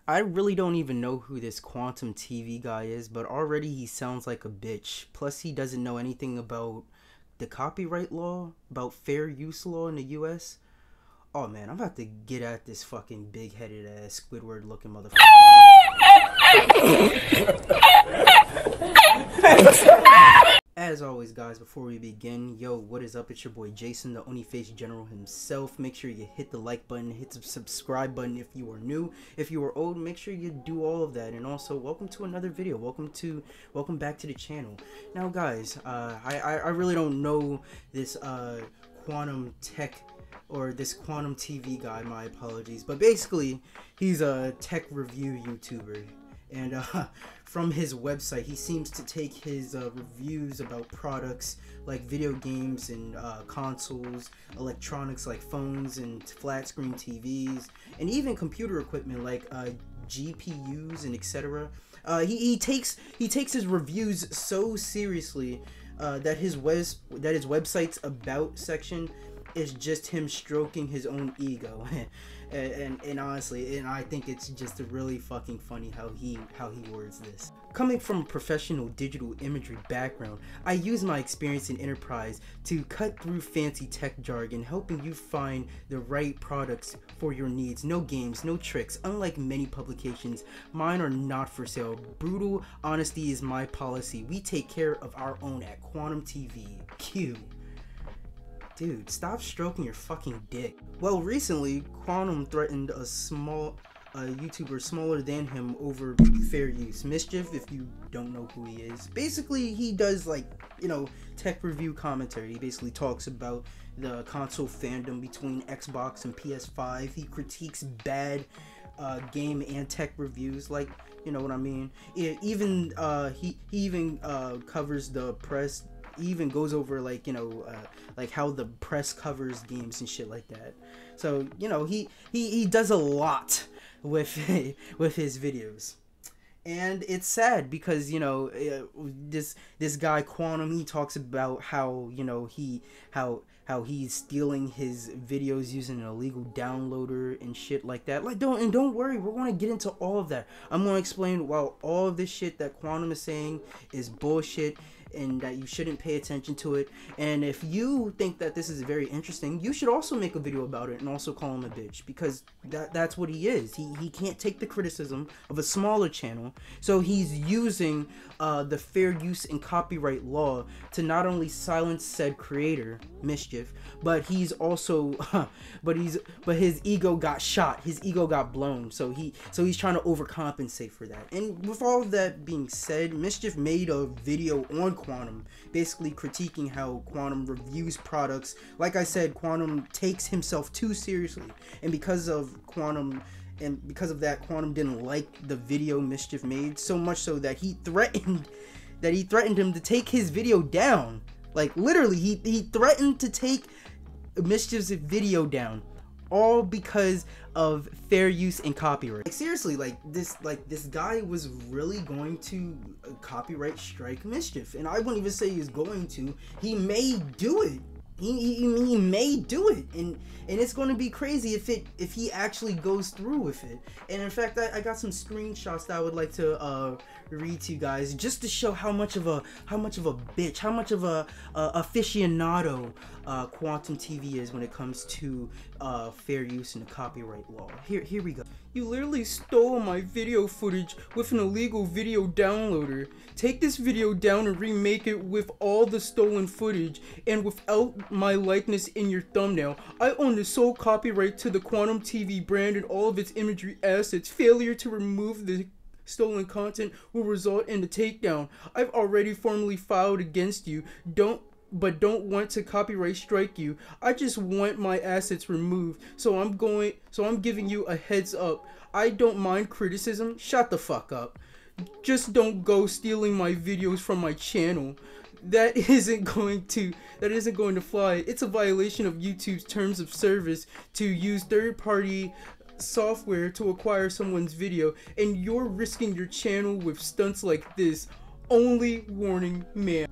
I really don't even know who this Quantum TV guy is, but already he sounds like a bitch. Plus, he doesn't know anything about the copyright law, about fair use law in the US. Oh man, I'm about to get at this fucking big headed ass Squidward looking motherfucker. As always, guys, before we begin, yo, what is up? It's your boy Jason, the Oni-Face General himself. Make sure you hit the like button, hit the subscribe button if you are new. If you are old, make sure you do all of that. And also, welcome to another video. Welcome back to the channel. Now, guys, I really don't know this quantum tech or this quantum TV guy. My apologies, but basically, he's a tech review YouTuber. And from his website, he seems to take his reviews about products like video games and consoles, electronics like phones and flat screen TVs, and even computer equipment like GPUs and etc. He takes his reviews so seriously that his website's about section is just him stroking his own ego. and honestly, and I think it's just really fucking funny how he words this. Coming from a professional digital imagery background, I use my experience in enterprise to cut through fancy tech jargon, helping you find the right products for your needs. No games, no tricks. Unlike many publications, mine are not for sale. Brutal honesty is my policy. We take care of our own at Quantum TV. Q. Dude, stop stroking your fucking dick. Well, recently, Quantum threatened a YouTuber smaller than him over fair use. Mischief, if you don't know who he is. Basically, he does, like, you know, tech review commentary. He basically talks about the console fandom between Xbox and PS5. He critiques bad game and tech reviews, like, you know what I mean. He even covers the press. He even goes over, like, you know, like how the press covers games and shit like that. So, you know, he does a lot with his videos. And it's sad because, you know, this guy Quantum, he talks about how, you know, how he's stealing his videos using an illegal downloader and shit like that. Like, don't worry, we're going to get into all of that. I'm going to explain why all of this shit that Quantum is saying is bullshit and that you shouldn't pay attention to it. And if you think that this is very interesting, you should also make a video about it and also call him a bitch, because that's what he is. He can't take the criticism of a smaller channel, so he's using the fair use and copyright law to not only silence said creator, Mischief, but he's also but his ego got shot, his ego got blown, so he's trying to overcompensate for that. And with all of that being said, Mischief made a video on Quantum, basically critiquing how Quantum reviews products. Like I said, Quantum takes himself too seriously, and because of that, Quantum didn't like the video Mischief made, so much so that he threatened him to take his video down. Like, literally, he threatened to take Mischief's video down, all because of fair use and copyright. Like, seriously, this guy was really going to copyright strike Mischief, and I wouldn't even say he's going to. He may do it. He may do it, and it's going to be crazy if he actually goes through with it. And in fact, I got some screenshots that I would like to read to you guys, just to show how much of a bitch, how much of a aficionado Quantum TV is when it comes to fair use and the copyright law. Here we go. You literally stole my video footage with an illegal video downloader. Take this video down and remake it with all the stolen footage and without my likeness in your thumbnail. I own the sole copyright to the Quantum TV brand and all of its imagery assets. Failure to remove the stolen content will result in the takedown. I've already formally filed against you. Don't want to copyright strike you. I just want my assets removed. So I'm giving you a heads up. I don't mind criticism. Shut the fuck up. Just don't go stealing my videos from my channel. That isn't going to fly. It's a violation of YouTube's terms of service to use third-party software to acquire someone's video, and you're risking your channel with stunts like this. Only warning, man.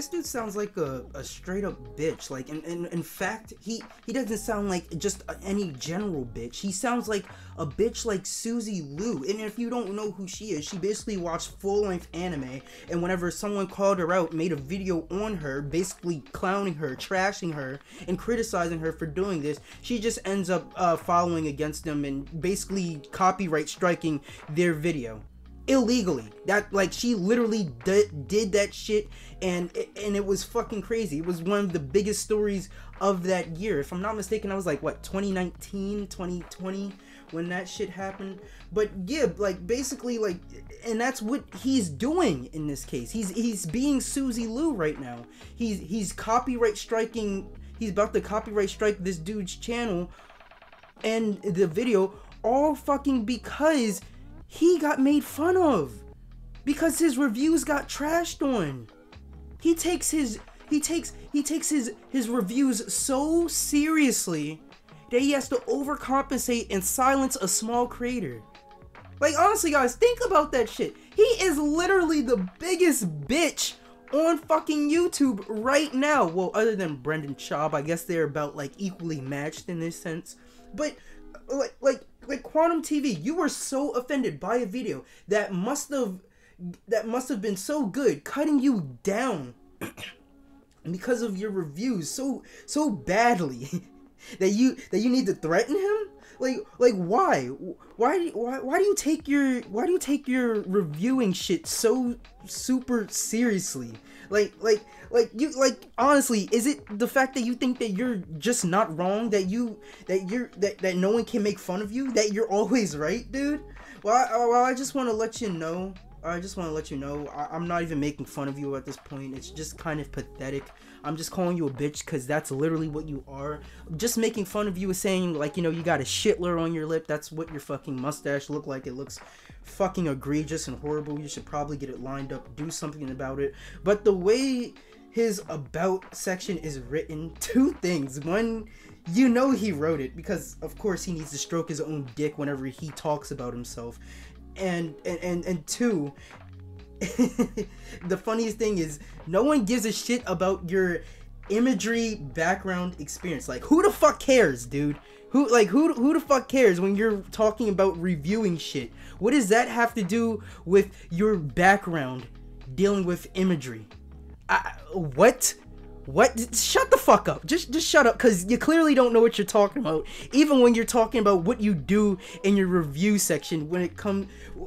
this dude sounds like a straight up bitch. Like, in fact, he doesn't sound like just any general bitch. He sounds like a bitch like Suzy Lu. And if you don't know who she is, she basically watched full-length anime, and whenever someone called her out, made a video on her, basically clowning her, trashing her, and criticizing her for doing this, she just ends up following against them and basically copyright striking their video illegally. That, like, she literally did that shit, and it was fucking crazy. It was one of the biggest stories of that year. If I'm not mistaken, I was like, what, 2019, 2020 when that shit happened. But yeah, like, basically, like, and that's what he's doing in this case. He's being Suzy Lu right now. He's copyright striking. He's about to copyright strike this dude's channel and the video, all fucking because he got made fun of, because his reviews got trashed on. He takes his reviews so seriously that he has to overcompensate and silence a small creator. Like, honestly, guys, think about that shit. He is literally the biggest bitch on fucking YouTube right now. Well, other than Brendan Schaub, I guess they're about, like, equally matched in this sense. But like Quantum TV, you were so offended by a video that must have been so good, cutting you down because of your reviews so badly that you need to threaten him. Like why do you take your reviewing shit so super seriously? Like honestly, is it the fact that you think that you're just not wrong, that no one can make fun of you, that you're always right, dude? Well, I just want to let you know. I'm not even making fun of you at this point. It's just kind of pathetic. I'm just calling you a bitch because that's literally what you are. Just making fun of you is saying, like, you know, you got a shitler on your lip. That's what your fucking mustache look like. It looks fucking egregious and horrible. You should probably get it lined up, do something about it. But the way his about section is written, two things. One, you know he wrote it because, of course, he needs to stroke his own dick whenever he talks about himself. And two, the funniest thing is no one gives a shit about your imagery background experience. Like, who the fuck cares, dude? Who the fuck cares when you're talking about reviewing shit? What does that have to do with your background dealing with imagery? What? Shut the fuck up. Just shut up, because you clearly don't know what you're talking about. Even when you're talking about what you do in your review section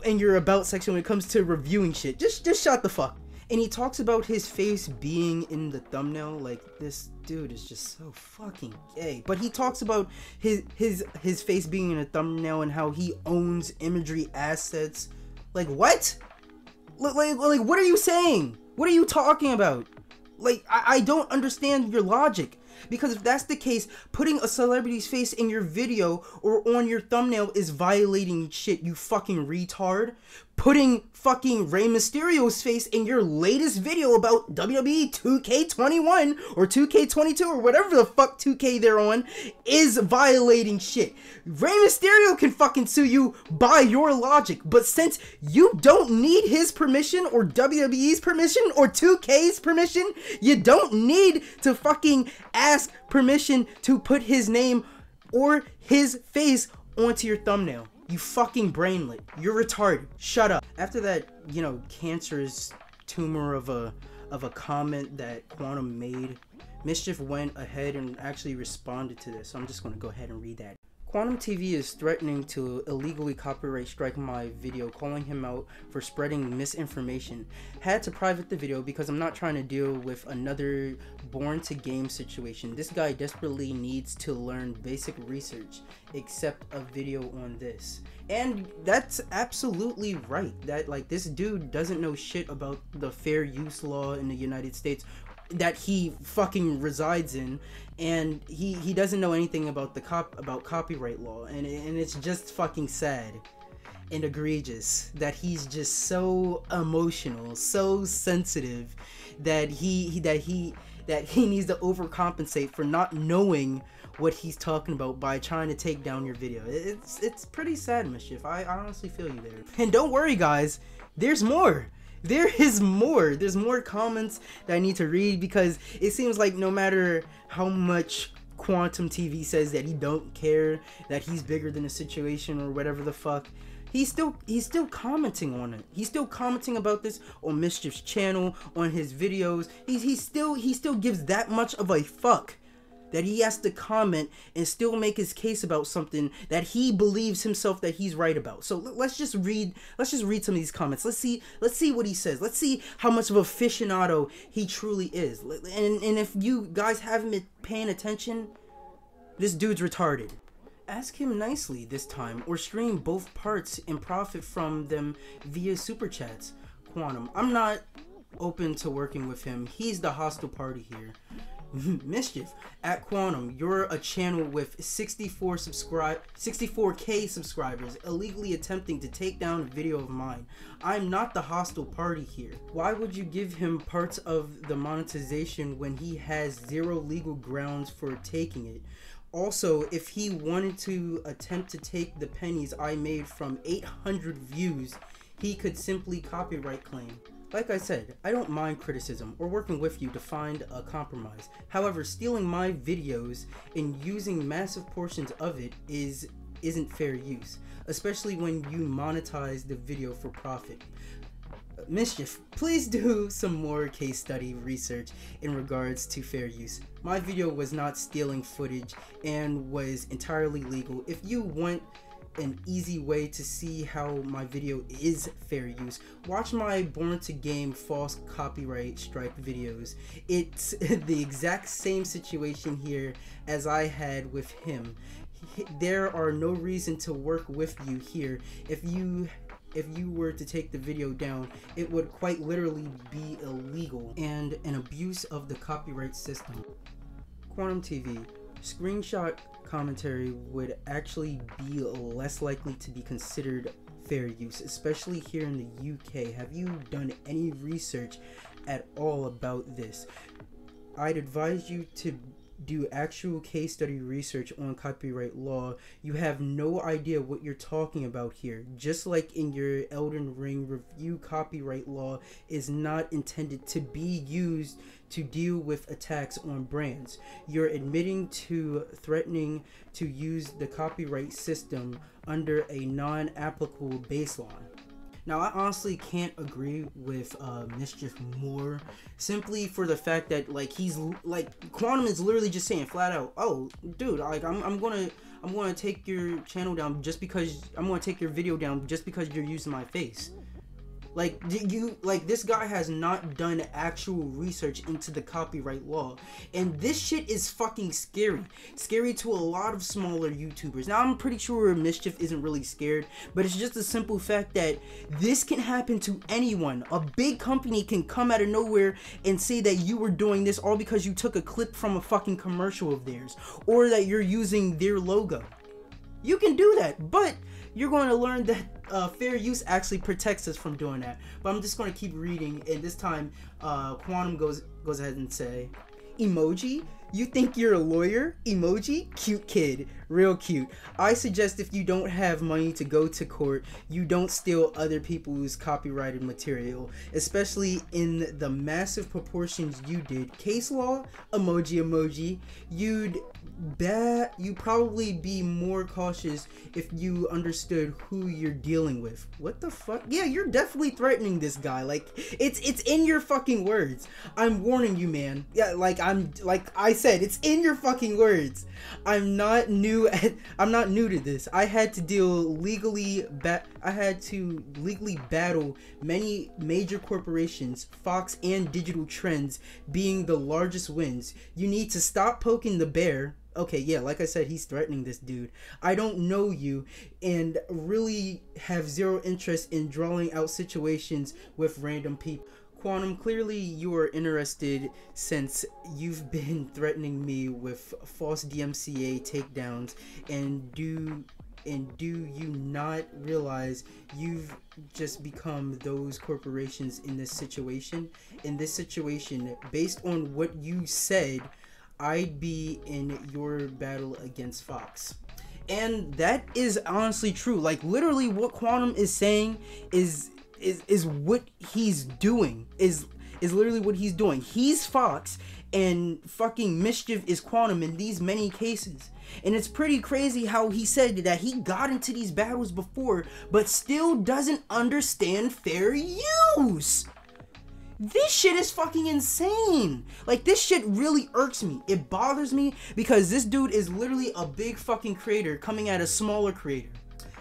in your about section when it comes to reviewing shit. Just shut the fuck. And he talks about his face being in the thumbnail. Like, this dude is just so fucking gay. But he talks about his face being in a thumbnail and how he owns imagery assets. Like, what? Like what are you saying? What are you talking about? Like, I don't understand your logic. Because if that's the case, putting a celebrity's face in your video or on your thumbnail is violating shit, you fucking retard. Putting fucking Rey Mysterio's face in your latest video about WWE 2K21 or 2K22 or whatever the fuck 2K they're on is violating shit. Rey Mysterio can fucking sue you by your logic, but since you don't need his permission or WWE's permission or 2K's permission, you don't need to fucking ask permission to put his name or his face onto your thumbnail. You fucking brainlet. You're retarded. Shut up. After that, you know, cancerous tumor of a comment that Quantum made, Mischief went ahead and actually responded to this. So I'm just going to go ahead and read that. Quantum TV is threatening to illegally copyright strike my video, calling him out for spreading misinformation. Had to private the video because I'm not trying to deal with another born to game situation. This guy desperately needs to learn basic research, except a video on this. And that's absolutely right. That, like, this dude doesn't know shit about the fair use law in the United States that he fucking resides in, and he doesn't know anything about about copyright law, and it's just fucking sad and egregious that he's just so emotional, so sensitive, that he needs to overcompensate for not knowing what he's talking about by trying to take down your video. It's pretty sad, Mischief. I honestly feel you there. And don't worry, guys, there's more. There is more. There's more comments that I need to read, because it seems like no matter how much Quantum TV says that he don't care, that he's bigger than the situation or whatever the fuck, he's still commenting on it. He's still commenting about this on Mischief's channel, on his videos. He still gives that much of a fuck that he has to comment and still make his case about something that he believes himself that he's right about. So let's just read some of these comments. Let's see what he says. Let's see how much of an aficionado he truly is. And if you guys haven't been paying attention, this dude's retarded. Ask him nicely this time, or stream both parts and profit from them via super chats. Quantum, I'm not open to working with him. He's the hostile party here. Mischief, at Quantum, you're a channel with 64k subscribers illegally attempting to take down a video of mine. I'm not the hostile party here. Why would you give him parts of the monetization when he has zero legal grounds for taking it? Also, if he wanted to attempt to take the pennies I made from 800 views, he could simply copyright claim. Like I said, I don't mind criticism or working with you to find a compromise. However, stealing my videos and using massive portions of it isn't fair use, especially when you monetize the video for profit. Mischief, please do some more case study research in regards to fair use. My video was not stealing footage and was entirely legal. If you want an easy way to see how my video is fair use, watch my Born to Game false copyright strike videos. It's the exact same situation here as I had with him. There are no reason to work with you here. If you were to take the video down, it would quite literally be illegal and an abuse of the copyright system. Quantum TV, screenshot commentary would actually be less likely to be considered fair use, especially here in the UK. Have you done any research at all about this? I'd advise you to do actual case study research on copyright law. You have no idea what you're talking about here. Just like in your Elden Ring review, copyright law is not intended to be used to deal with attacks on brands. You're admitting to threatening to use the copyright system under a non-applicable baseline. Now, I honestly can't agree with Mischief more, simply for the fact that Quantum is literally just saying flat out, oh, dude, like I'm gonna take your channel down just because I'm gonna take your video down just because you're using my face. This guy has not done actual research into the copyright law, and this shit is fucking scary to a lot of smaller YouTubers. Now, I'm pretty sure Mischief isn't really scared, but it's just a simple fact that this can happen to anyone. A big company can come out of nowhere and say that you were doing this all because you took a clip from a fucking commercial of theirs, or that you're using their logo. You can do that, but you're going to learn that fair use actually protects us from doing that. But I'm just going to keep reading, and this time Quantum goes ahead and say, emoji, you think you're a lawyer? Emoji, cute kid, real cute. I suggest if you don't have money to go to court, you don't steal other people's copyrighted material, especially in the massive proportions you did. Case law, emoji, you'd probably be more cautious if you understood who you're dealing with. What the fuck? Yeah, you're definitely threatening this guy. Like, it's in your fucking words. I'm warning you, man. Yeah, like I said, it's in your fucking words. I'm not new to this. I had to legally battle many major corporations, Fox and Digital Trends being the largest wins. You need to stop poking the bear. Okay, yeah, like I said, he's threatening this dude. I don't know you and really have zero interest in drawing out situations with random people. Quantum, clearly you are interested since you've been threatening me with false DMCA takedowns, and do you not realize you've just become those corporations in this situation? In this situation, based on what you said, I'd be in your battle against Fox. And that is honestly true. Like, literally what Quantum is saying is is what he's doing. Is literally what he's doing. He's Fox, and fucking Mischief is Quantum in these many cases. And it's pretty crazy how he said that he got into these battles before, but still doesn't understand fair use. This shit is fucking insane. Like, this shit really irks me. It bothers me because this dude is literally a big fucking creator coming at a smaller creator.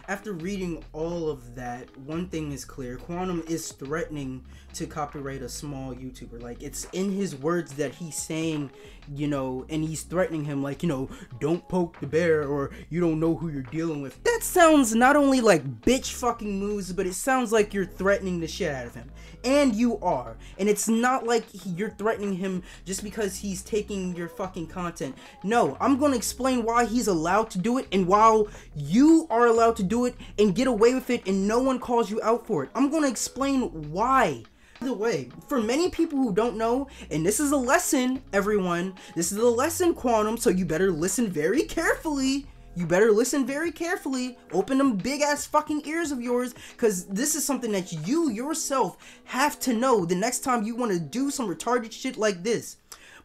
After reading all of that, one thing is clear. Quantum is threatening to copyright a small YouTuber. Like, it's in his words that he's saying, you know, and he's threatening him like, you know, don't poke the bear, or you don't know who you're dealing with. That sounds not only like bitch fucking moves, but it sounds like you're threatening the shit out of him. And you are. And it's not like you're threatening him just because he's taking your fucking content. No, I'm going to explain why he's allowed to do it, and while you are allowed to do it and get away with it and no one calls you out for it. I'm going to explain why. By the way, for many people who don't know, and this is a lesson, everyone, this is a lesson, Quantum, so you better listen very carefully. You better listen very carefully. Open them big ass fucking ears of yours, because this is something that you yourself have to know the next time you want to do some retarded shit like this.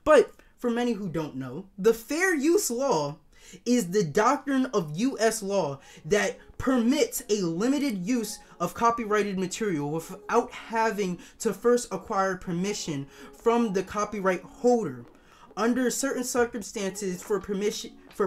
But for many who don't know, the fair use law is the doctrine of US law that permits a limited use of copyrighted material without having to first acquire permission from the copyright holder under certain circumstances for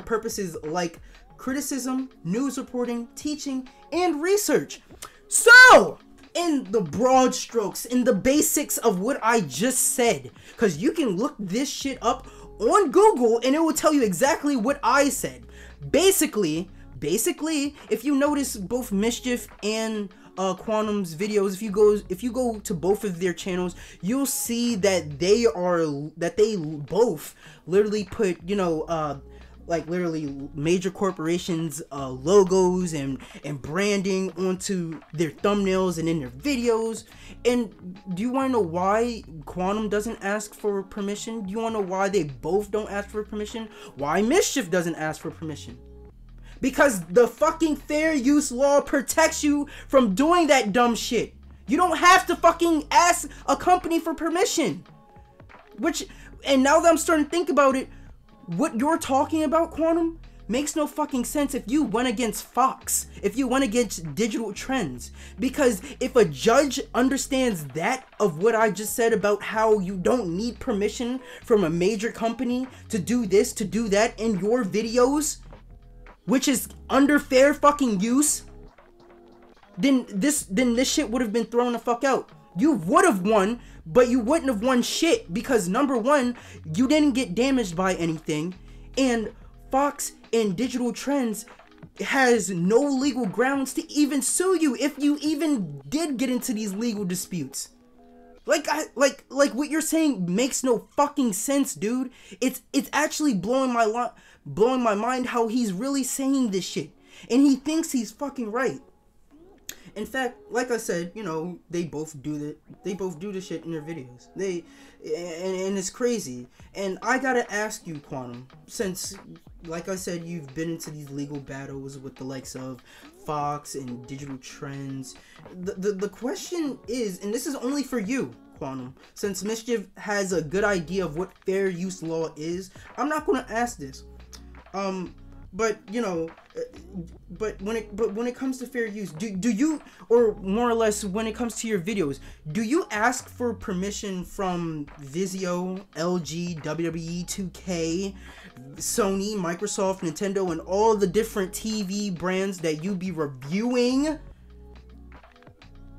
purposes like criticism, news reporting, teaching, and research. So, in the broad strokes, in the basics of what I just said, because you can look this shit up on Google and it will tell you exactly what I said. Basically, if you notice both Mischief and Quantum's videos, if you go to both of their channels, you'll see that they both literally put, you know, like literally major corporations logos and branding onto their thumbnails and in their videos. And do you want to know why Quantum doesn't ask for permission? Do you want to know why they both don't ask for permission? Why Mischief doesn't ask for permission? Because the fucking fair use law protects you from doing that dumb shit. You don't have to fucking ask a company for permission. And now that I'm starting to think about it, what you're talking about, Quantum, makes no fucking sense if you went against Fox, if you went against digital trends. Because if a judge understands that of what I just said about how you don't need permission from a major company to do this, to do that in your videos, which is under fair fucking use, then this shit would have been thrown the fuck out. You would have won, but you wouldn't have won shit, because number one, you didn't get damaged by anything, and Fox and Digital Trends has no legal grounds to even sue you if you even did get into these legal disputes. Like what you're saying makes no fucking sense, dude. It's actually blowing my mind how he's really saying this shit, and he thinks he's fucking right. In fact, like I said, you know, they both do the shit in their videos. And it's crazy. And I gotta ask you, Quantum, since, like I said, you've been into these legal battles with the likes of Fox and Digital Trends. The question is, and this is only for you, Quantum, since Mischief has a good idea of what fair use law is, I'm not gonna ask this. But you know, but when it comes to fair use, do you, or more or less when it comes to your videos, do you ask for permission from Vizio, LG, WWE 2K, Sony, Microsoft, Nintendo, and all the different TV brands that you be reviewing?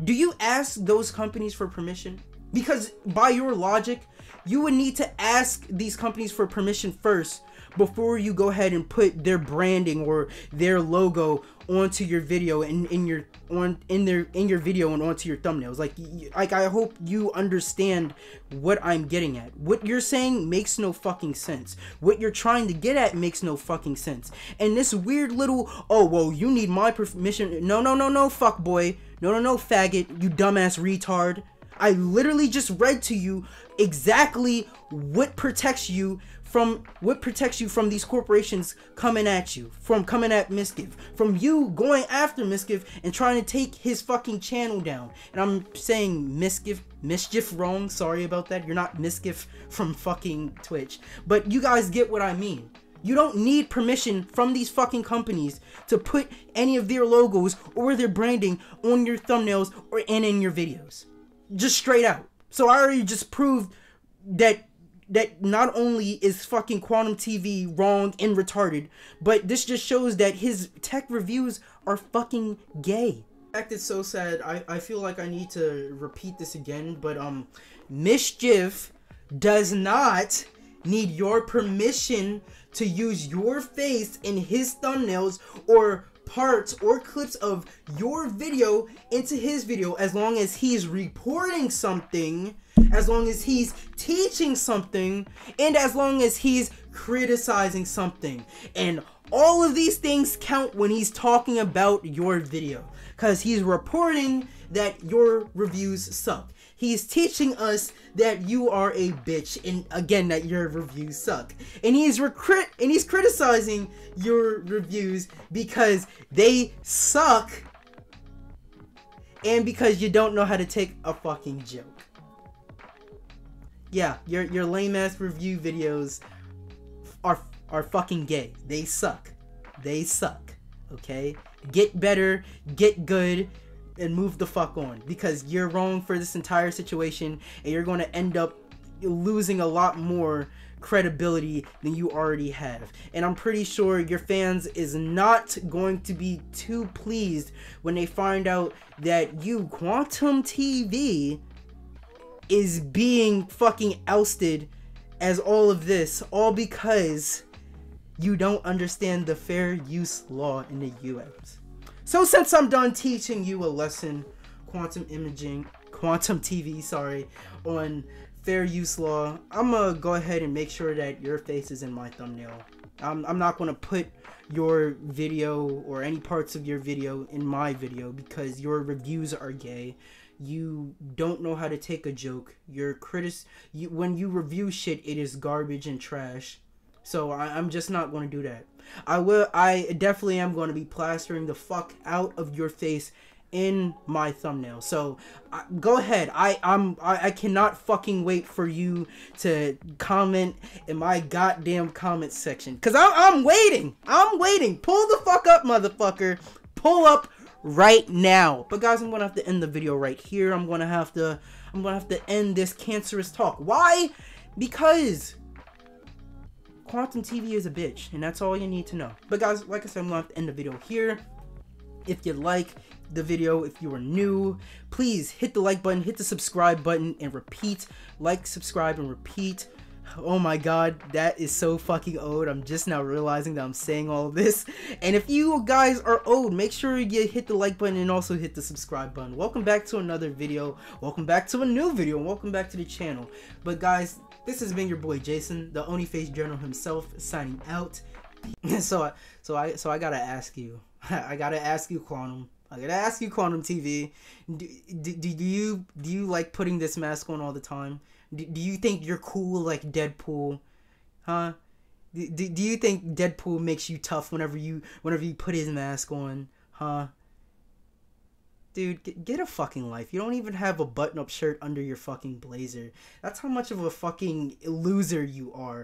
Do you ask those companies for permission? Because by your logic, you would need to ask these companies for permission first before you go ahead and put their branding or their logo onto your video and in your video and onto your thumbnails. Like I hope you understand what I'm getting at. What you're saying makes no fucking sense. What you're trying to get at makes no fucking sense. And this weird little, oh well, you need my permission. No, fuck boy. No, faggot. You dumbass retard. I literally just read to you exactly what protects you what protects you from these corporations coming at you, from coming at Mischief, from you going after Mischief and trying to take his fucking channel down. And I'm saying mischief wrong, sorry about that. You're not Mischief from fucking Twitch, but you guys get what I mean. You don't need permission from these fucking companies to put any of their logos or their branding on your thumbnails and in your videos. Just straight out. So I already just proved that not only is fucking Quantum TV wrong and retarded, but this just shows that his tech reviews are fucking gay. In fact, it's so sad. I feel like I need to repeat this again, but Mischief does not need your permission to use your face in his thumbnails or parts or clips of your video into his video, as long as he's reporting something, as long as he's teaching something, and as long as he's criticizing something. And all of these things count when he's talking about your video, because he's reporting that your reviews suck. He's teaching us that you are a bitch, and again, that your reviews suck. And he's criticizing your reviews because they suck, and because you don't know how to take a fucking joke. Yeah, your lame ass review videos are fucking gay. They suck. They suck. Okay? Get better, get good, and move the fuck on, because you're wrong for this entire situation, and you're going to end up losing a lot more credibility than you already have. And I'm pretty sure your fans is not going to be too pleased when they find out that you, Quantum TV, is being fucking ousted as all of this, all because you don't understand the fair use law in the US. So since I'm done teaching you a lesson, Quantum TV, sorry, on fair use law, I'm gonna go ahead and make sure that your face is in my thumbnail. I'm not gonna put your video or any parts of your video in my video because your reviews are gay. You don't know how to take a joke. When you review shit, it is garbage and trash. So I'm just not going to do that. I definitely am going to be plastering the fuck out of your face in my thumbnail. So go ahead. I cannot fucking wait for you to comment in my goddamn comment section, because I'm waiting. Pull the fuck up, motherfucker. Pull up right now. But guys, I'm gonna have to end the video right here. I'm gonna have to end this cancerous talk. Why? Because Quantum TV is a bitch, and that's all you need to know. But guys, like I said, I'm gonna have to end the video here. If you like the video, if you are new, please hit the like button, hit the subscribe button, and repeat. Like, subscribe, and repeat. Oh my god, that is so fucking old. I'm just now realizing that I'm saying all of this. And if you guys are old, make sure you hit the like button and also hit the subscribe button. Welcome back to another video. Welcome back to a new video. And welcome back to the channel. But guys, this has been your boy Jason, the Only-Face Journal himself, signing out. So I gotta ask you. I gotta ask you, Quantum. I gotta ask you, Quantum TV. Do you like putting this mask on all the time? Do you think you're cool like Deadpool? Huh? Do you think Deadpool makes you tough whenever you put his mask on? Huh? Dude, get a fucking life. You don't even have a button-up shirt under your fucking blazer. That's how much of a fucking loser you are.